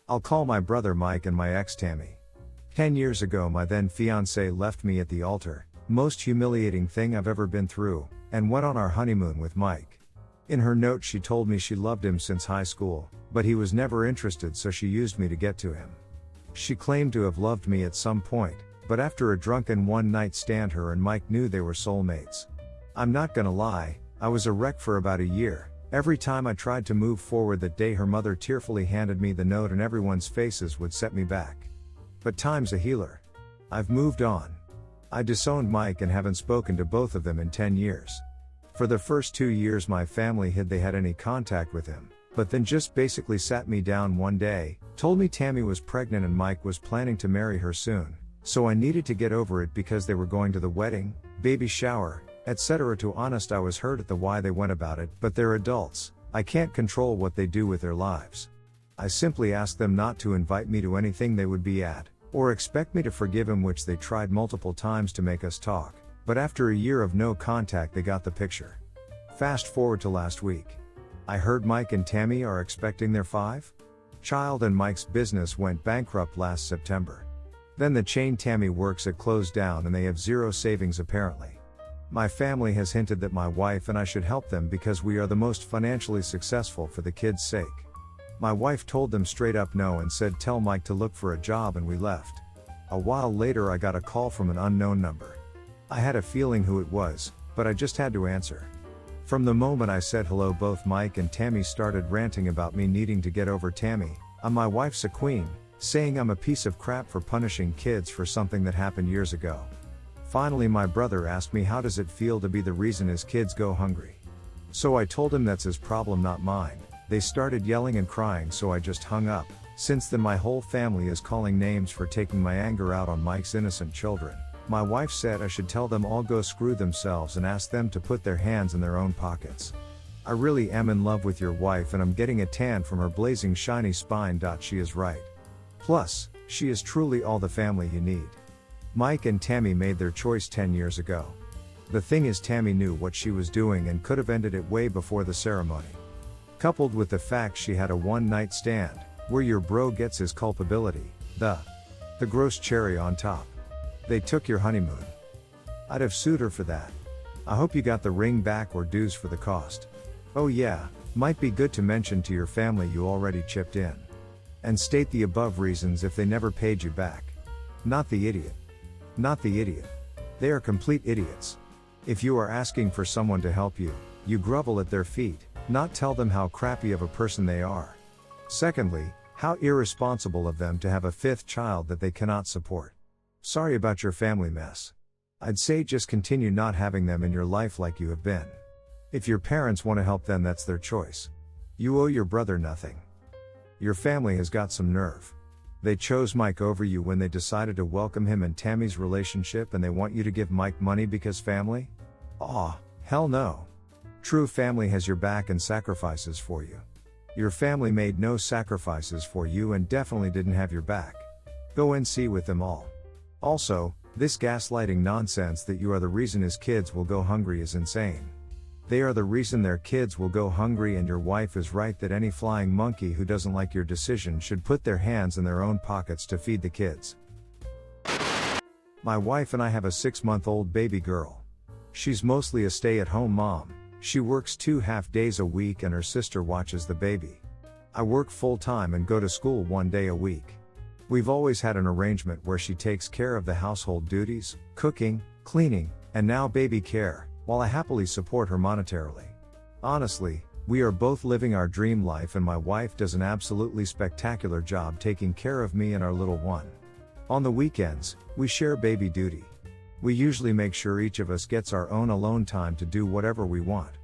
I'll call my brother Mike and my ex Tammy. 10 years ago my then fiance left me at the altar, most humiliating thing I've ever been through, and went on our honeymoon with Mike. In her note she told me she loved him since high school, but he was never interested, so she used me to get to him. She claimed to have loved me at some point, but after a drunken one-night stand her and Mike knew they were soulmates. I'm not gonna lie, I was a wreck for about a year. Every time I tried to move forward that day her mother tearfully handed me the note and everyone's faces would set me back. But time's a healer. I've moved on. I disowned Mike and haven't spoken to both of them in 10 years. For the first 2 years my family hid they had any contact with him, but then just basically sat me down one day, told me Tammy was pregnant and Mike was planning to marry her soon, so I needed to get over it because they were going to the wedding, baby shower, etc. To honest I was hurt at the why they went about it, but they're adults, I can't control what they do with their lives. I simply asked them not to invite me to anything they would be at, or expect me to forgive him, which they tried multiple times to make us talk, but after a year of no contact they got the picture. Fast forward to last week. I heard Mike and Tammy are expecting their 5th child and Mike's business went bankrupt last September. Then the chain Tammy works at closed down and they have zero savings apparently. My family has hinted that my wife and I should help them because we are the most financially successful for the kids' sake. My wife told them straight up no and said tell Mike to look for a job, and we left. A while later I got a call from an unknown number. I had a feeling who it was, but I just had to answer. From the moment I said hello both Mike and Tammy started ranting about me needing to get over Tammy. I'm my wife's a queen, saying I'm a piece of crap for punishing kids for something that happened years ago. Finally my brother asked me how does it feel to be the reason his kids go hungry. So I told him that's his problem, not mine. They started yelling and crying, so I just hung up. Since then my whole family is calling names for taking my anger out on Mike's innocent children. My wife said I should tell them all go screw themselves and ask them to put their hands in their own pockets. I really am in love with your wife and I'm getting a tan from her blazing shiny spine. She is right. Plus, she is truly all the family you need. Mike and Tammy made their choice 10 years ago. The thing is Tammy knew what she was doing and could have ended it way before the ceremony. Coupled with the fact she had a one-night stand, where your bro gets his culpability, the gross cherry on top. They took your honeymoon. I'd have sued her for that. I hope you got the ring back or dues for the cost. Oh yeah, might be good to mention to your family you already chipped in. And state the above reasons if they never paid you back. Not the idiot. Not the idiot. They are complete idiots. If you are asking for someone to help you, you grovel at their feet, not tell them how crappy of a person they are. Secondly, how irresponsible of them to have a 5th child that they cannot support. Sorry about your family mess. I'd say just continue not having them in your life like you have been. If your parents want to help them, that's their choice. You owe your brother nothing. Your family has got some nerve. They chose Mike over you when they decided to welcome him and Tammy's relationship, and they want you to give Mike money because family? Aw, hell no. True family has your back and sacrifices for you. Your family made no sacrifices for you and definitely didn't have your back. Go and see with them all. Also, this gaslighting nonsense that you are the reason his kids will go hungry is insane. They are the reason their kids will go hungry, and your wife is right that any flying monkey who doesn't like your decision should put their hands in their own pockets to feed the kids. My wife and I have a 6-month-old baby girl. She's mostly a stay-at-home mom. She works 2 half-days a week and her sister watches the baby. I work full-time and go to school 1 day a week. We've always had an arrangement where she takes care of the household duties, cooking, cleaning, and now baby care, while I happily support her monetarily. Honestly, we are both living our dream life and my wife does an absolutely spectacular job taking care of me and our little one. On the weekends, we share baby duty. We usually make sure each of us gets our own alone time to do whatever we want.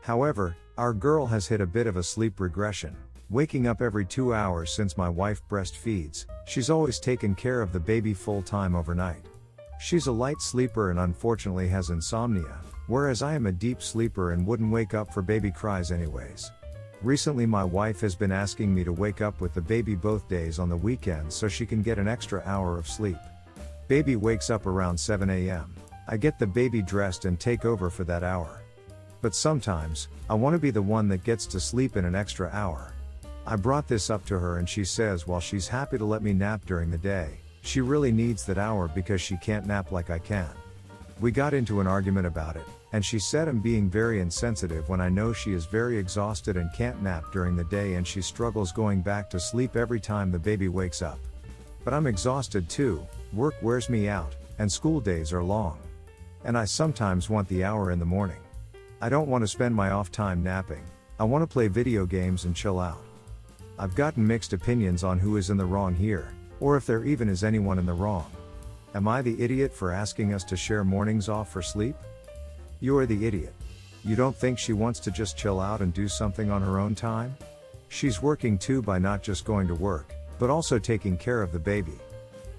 However, our girl has hit a bit of a sleep regression, waking up every 2 hours since my wife breastfeeds. She's always taken care of the baby full-time overnight. She's a light sleeper and unfortunately has insomnia, whereas I am a deep sleeper and wouldn't wake up for baby cries anyways. Recently my wife has been asking me to wake up with the baby both days on the weekends so she can get an extra hour of sleep. Baby wakes up around 7 a.m. I get the baby dressed and take over for that hour. But sometimes, I want to be the one that gets to sleep in an extra hour. I brought this up to her and she says while she's happy to let me nap during the day, she really needs that hour because she can't nap like I can. We got into an argument about it, and she said I'm being very insensitive when I know she is very exhausted and can't nap during the day and she struggles going back to sleep every time the baby wakes up. But I'm exhausted too, work wears me out, and school days are long. And I sometimes want the hour in the morning. I don't want to spend my off time napping, I want to play video games and chill out. I've gotten mixed opinions on who is in the wrong here, or if there even is anyone in the wrong. Am I the idiot for asking us to share mornings off for sleep? You're the idiot. You don't think she wants to just chill out and do something on her own time? She's working too by not just going to work, but also taking care of the baby.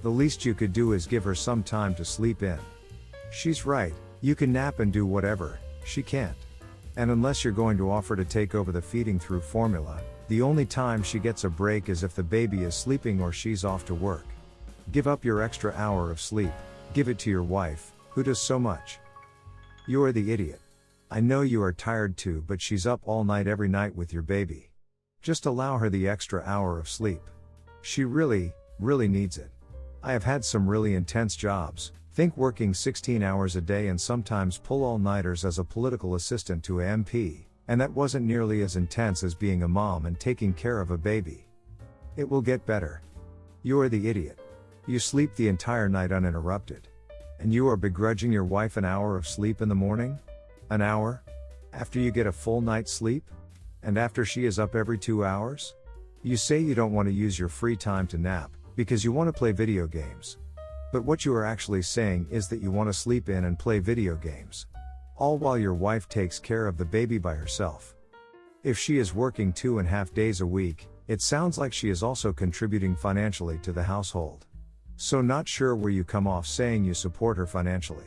The least you could do is give her some time to sleep in. She's right, you can nap and do whatever, she can't. And unless you're going to offer to take over the feeding through formula, the only time she gets a break is if the baby is sleeping or she's off to work. Give up your extra hour of sleep, give it to your wife, who does so much. You're the idiot. I know you are tired too, but she's up all night every night with your baby. Just allow her the extra hour of sleep. She really needs it. I have had some really intense jobs, think working 16 hours a day and sometimes pull all-nighters as a political assistant to a MP. And that wasn't nearly as intense as being a mom and taking care of a baby. It will get better. You're the idiot. You sleep the entire night uninterrupted. And you are begrudging your wife an hour of sleep in the morning? An hour? After you get a full night's sleep? And after she is up every 2 hours? You say you don't want to use your free time to nap, because you want to play video games. But what you are actually saying is that you want to sleep in and play video games. All while your wife takes care of the baby by herself. If she is working 2.5 days a week, it sounds like she is also contributing financially to the household. So not sure where you come off saying you support her financially.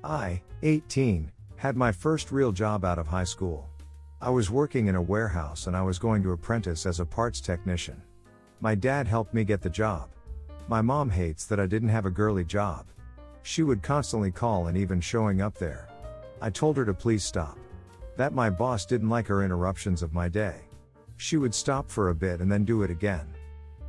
I, 18, had my first real job out of high school. I was working in a warehouse and I was going to apprentice as a parts technician. My dad helped me get the job. My mom hates that I didn't have a girly job. She would constantly call and even showing up there. I told her to please stop. That my boss didn't like her interruptions of my day. She would stop for a bit and then do it again.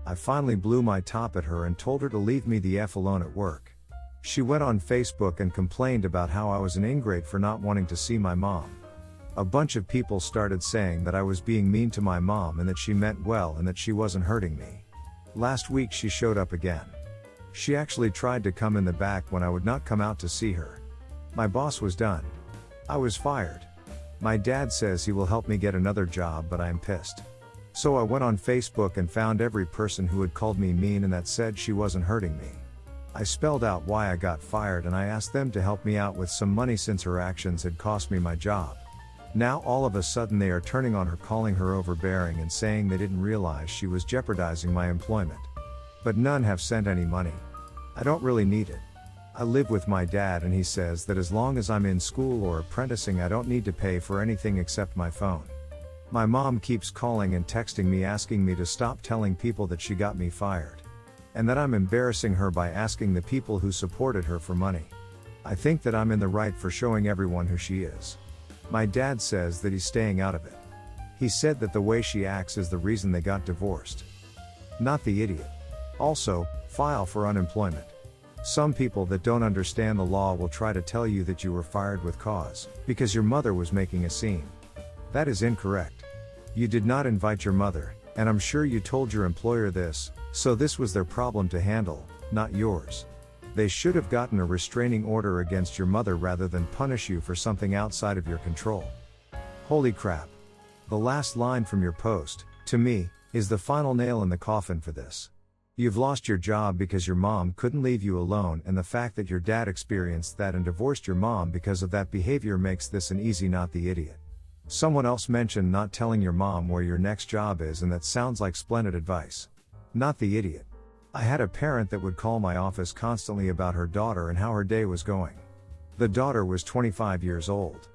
I finally blew my top at her and told her to leave me the F alone at work. She went on Facebook and complained about how I was an ingrate for not wanting to see my mom. A bunch of people started saying that I was being mean to my mom and that she meant well and that she wasn't hurting me. Last week she showed up again. She actually tried to come in the back when I would not come out to see her. My boss was done. I was fired. My dad says he will help me get another job, but I am pissed. So I went on Facebook and found every person who had called me mean and that said she wasn't hurting me. I spelled out why I got fired and I asked them to help me out with some money since her actions had cost me my job. Now all of a sudden they are turning on her, calling her overbearing and saying they didn't realize she was jeopardizing my employment. But none have sent any money. I don't really need it. I live with my dad and he says that as long as I'm in school or apprenticing I don't need to pay for anything except my phone. My mom keeps calling and texting me asking me to stop telling people that she got me fired. And that I'm embarrassing her by asking the people who supported her for money. I think that I'm in the right for showing everyone who she is. My dad says that he's staying out of it. He said that the way she acts is the reason they got divorced. Not the idiot. Also, file for unemployment. Some people that don't understand the law will try to tell you that you were fired with cause, because your mother was making a scene. That is incorrect. You did not invite your mother, and I'm sure you told your employer this, so this was their problem to handle, not yours. They should have gotten a restraining order against your mother rather than punish you for something outside of your control. Holy crap. The last line from your post, to me, is the final nail in the coffin for this. You've lost your job because your mom couldn't leave you alone, and the fact that your dad experienced that and divorced your mom because of that behavior makes this an easy not the idiot. Someone else mentioned not telling your mom where your next job is, and that sounds like splendid advice. Not the idiot. I had a parent that would call my office constantly about her daughter and how her day was going. The daughter was 25 years old.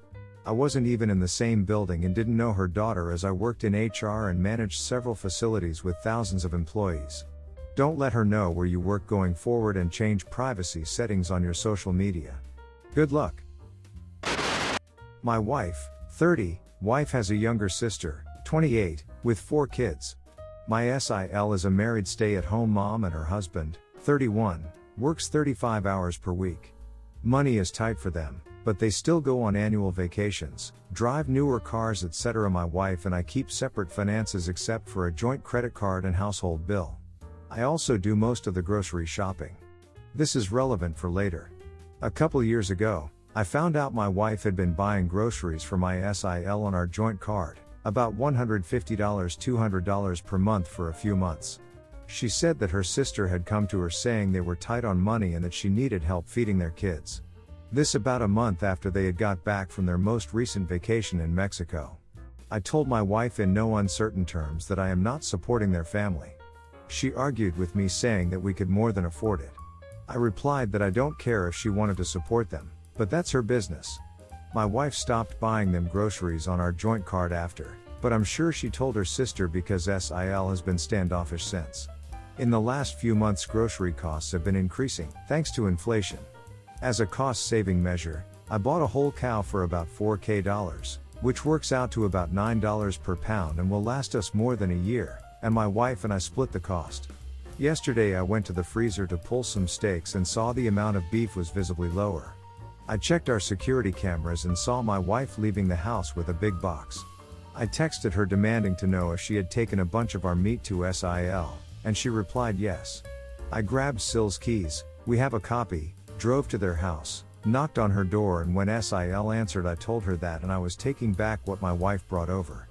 I wasn't even in the same building and didn't know her daughter as I worked in HR and managed several facilities with thousands of employees. Don't let her know where you work going forward and change privacy settings on your social media. Good luck. My wife, 30, wife has a younger sister, 28, with 4 kids. My SIL is a married stay-at-home mom and her husband, 31, works 35 hours per week. Money is tight for them, but they still go on annual vacations, drive newer cars, etc. My wife and I keep separate finances except for a joint credit card and household bill. I also do most of the grocery shopping. This is relevant for later. A couple years ago, I found out my wife had been buying groceries for my SIL on our joint card, about $150 $200 per month for a few months. She said that her sister had come to her saying they were tight on money and that she needed help feeding their kids. This about a month after they had got back from their most recent vacation in Mexico. I told my wife in no uncertain terms that I am not supporting their family. She argued with me saying that we could more than afford it. I replied that I don't care if she wanted to support them, but that's her business. My wife stopped buying them groceries on our joint card after, but I'm sure she told her sister because SIL has been standoffish since. In the last few months, grocery costs have been increasing, thanks to inflation. As a cost-saving measure, I bought a whole cow for about $4,000, which works out to about $9 per pound and will last us more than a year, and my wife and I split the cost. Yesterday I went to the freezer to pull some steaks and saw the amount of beef was visibly lower. I checked our security cameras and saw my wife leaving the house with a big box. I texted her demanding to know if she had taken a bunch of our meat to SIL, and she replied yes. I grabbed Sil's keys, we have a copy, drove to their house, knocked on her door, and when SIL answered I told her that and I was taking back what my wife brought over.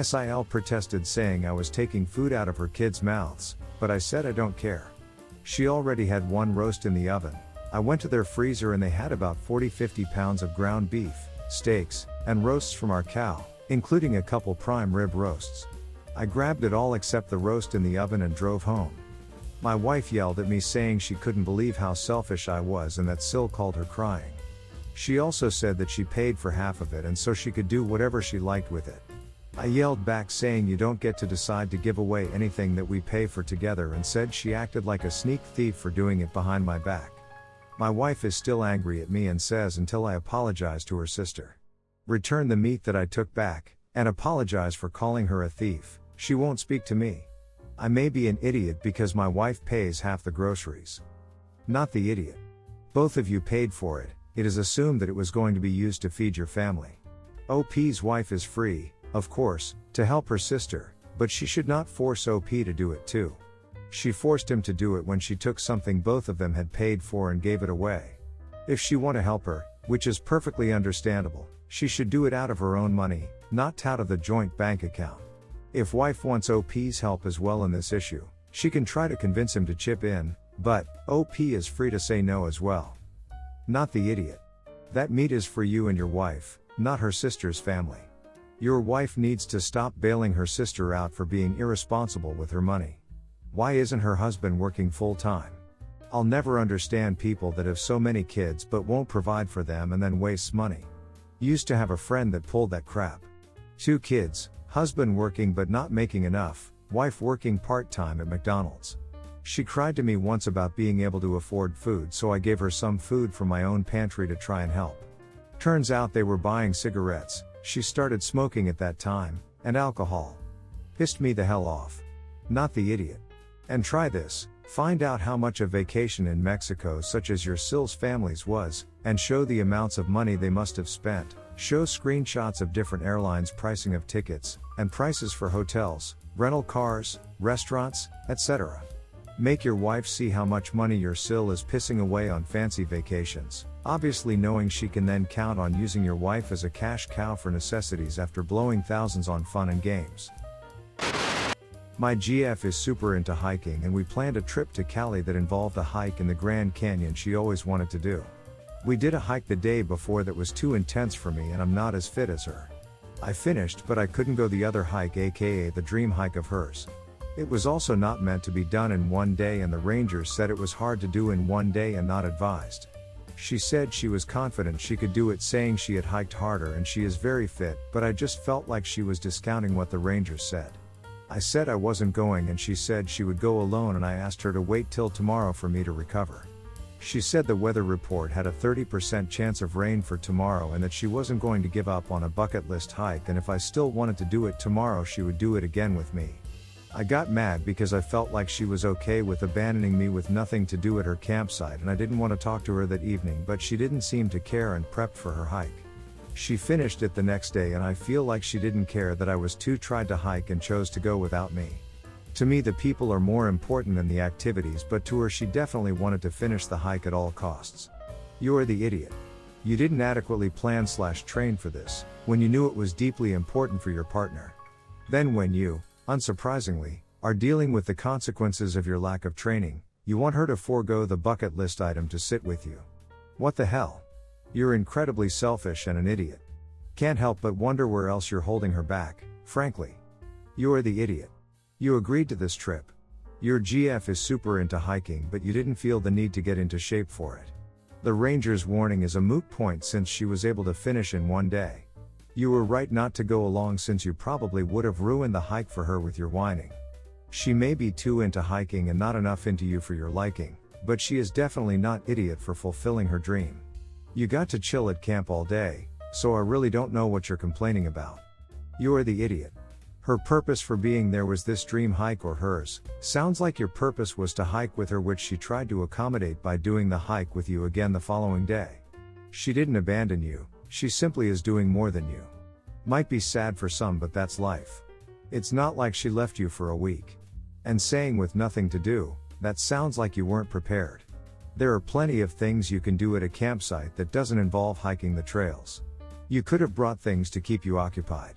SIL protested saying I was taking food out of her kids' mouths, but I said I don't care. She already had one roast in the oven. I went to their freezer and they had about 40-50 pounds of ground beef, steaks, and roasts from our cow, including a couple prime rib roasts. I grabbed it all except the roast in the oven and drove home. My wife yelled at me saying she couldn't believe how selfish I was and that Sil called her crying. She also said that she paid for half of it and so she could do whatever she liked with it. I yelled back saying you don't get to decide to give away anything that we pay for together, and said she acted like a sneak thief for doing it behind my back. My wife is still angry at me and says until I apologize to her sister, return the meat that I took back, and apologize for calling her a thief, she won't speak to me. I may be an idiot because my wife pays half the groceries. Not the idiot. Both of you paid for it, it is assumed that it was going to be used to feed your family. OP's wife is free, of course, to help her sister, but she should not force OP to do it too. She forced him to do it when she took something both of them had paid for and gave it away. If she want to help her, which is perfectly understandable, she should do it out of her own money, not out of the joint bank account. If wife wants OP's help as well in this issue, she can try to convince him to chip in, but OP is free to say no as well. Not the idiot. That meat is for you and your wife, not her sister's family. Your wife needs to stop bailing her sister out for being irresponsible with her money. Why isn't her husband working full-time? I'll never understand people that have so many kids but won't provide for them and then wastes money. Used to have a friend that pulled that crap. 2 kids, husband working but not making enough, wife working part-time at McDonald's. She cried to me once about being able to afford food, so I gave her some food from my own pantry to try and help. Turns out they were buying cigarettes, she started smoking at that time, and alcohol. Pissed me the hell off. Not the idiot. And try this, find out how much a vacation in Mexico such as your Sil's family's was, and show the amounts of money they must have spent, show screenshots of different airlines' pricing of tickets, and prices for hotels, rental cars, restaurants, etc. Make your wife see how much money your Sil is pissing away on fancy vacations, obviously knowing she can then count on using your wife as a cash cow for necessities after blowing thousands on fun and games. My GF is super into hiking and we planned a trip to Cali that involved a hike in the Grand Canyon she always wanted to do. We did a hike the day before that was too intense for me and I'm not as fit as her. I finished but I couldn't go the other hike, aka the dream hike of hers. It was also not meant to be done in one day and the rangers said it was hard to do in one day and not advised. She said she was confident she could do it, saying she had hiked harder and she is very fit, but I just felt like she was discounting what the rangers said. I said I wasn't going and she said she would go alone and I asked her to wait till tomorrow for me to recover. She said the weather report had a 30% chance of rain for tomorrow and that she wasn't going to give up on a bucket list hike, and if I still wanted to do it tomorrow she would do it again with me. I got mad because I felt like she was okay with abandoning me with nothing to do at her campsite, and I didn't want to talk to her that evening, but she didn't seem to care and prepped for her hike. She finished it the next day and I feel like she didn't care that I was too tired to hike and chose to go without me. To me the people are more important than the activities, but to her she definitely wanted to finish the hike at all costs. You're the idiot. You didn't adequately plan/train for this, when you knew it was deeply important for your partner. Then when you, unsurprisingly, are dealing with the consequences of your lack of training, you want her to forego the bucket list item to sit with you. What the hell? You're incredibly selfish and an idiot. Can't help but wonder where else you're holding her back, frankly. You're the idiot. You agreed to this trip. Your GF is super into hiking, but you didn't feel the need to get into shape for it. The ranger's warning is a moot point since she was able to finish in one day. You were right not to go along since you probably would have ruined the hike for her with your whining. She may be too into hiking and not enough into you for your liking, but she is definitely not idiot for fulfilling her dream. You got to chill at camp all day, so I really don't know what you're complaining about. You're the idiot. Her purpose for being there was this dream hike or hers. Sounds like your purpose was to hike with her, which she tried to accommodate by doing the hike with you again the following day. She didn't abandon you, she simply is doing more than you. Might be sad for some, but that's life. It's not like she left you for a week. And saying with nothing to do, that sounds like you weren't prepared. There are plenty of things you can do at a campsite that doesn't involve hiking the trails. You could have brought things to keep you occupied.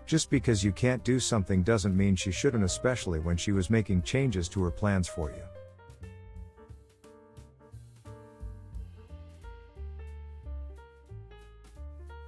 Just because you can't do something doesn't mean she shouldn't, especially when she was making changes to her plans for you.